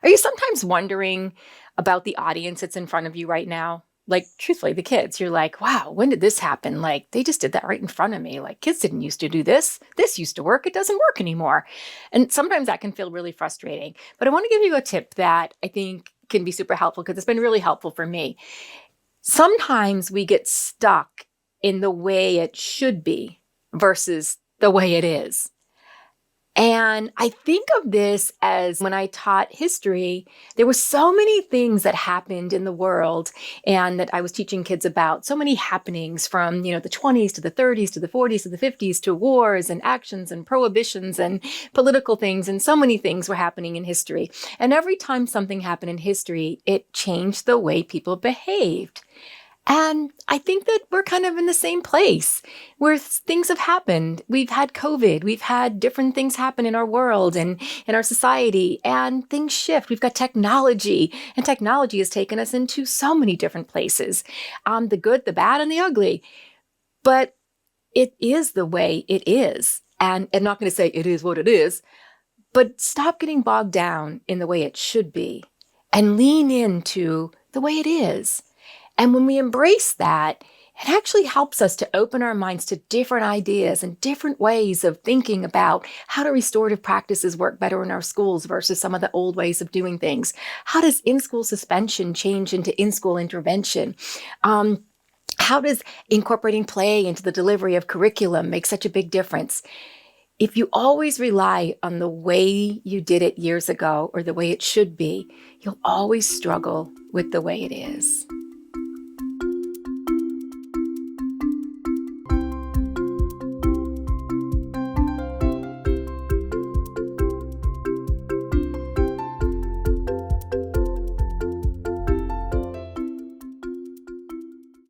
Are you sometimes wondering about the audience that's in front of you right now? Like, truthfully, the kids, you're like, wow, when did this happen? Like, they just did that right in front of me. Like, kids didn't used to do this. This used to work. It doesn't work anymore. And sometimes that can feel really frustrating. But I want to give you a tip that I think can be super helpful because it's been really helpful for me. Sometimes we get stuck in the way it should be versus the way it is. And I think of this as when I taught history, there were so many things that happened in the world and that I was teaching kids about, so many happenings from, the 20s to the 30s to the 40s to the 50s to wars and actions and prohibitions and political things. And so many things were happening in history. And every time something happened in history, it changed the way people behaved. And I think that we're kind of in the same place where things have happened. We've had COVID. We've had different things happen in our world and in our society, and things shift. We've got technology, and technology has taken us into so many different places, the good, the bad, and the ugly. But it is the way it is. And I'm not going to say it is what it is, but stop getting bogged down in the way it should be and lean into the way it is. And when we embrace that, it actually helps us to open our minds to different ideas and different ways of thinking about how do restorative practices work better in our schools versus some of the old ways of doing things. How does in-school suspension change into in-school intervention? How does incorporating play into the delivery of curriculum make such a big difference? If you always rely on the way you did it years ago or the way it should be, you'll always struggle with the way it is.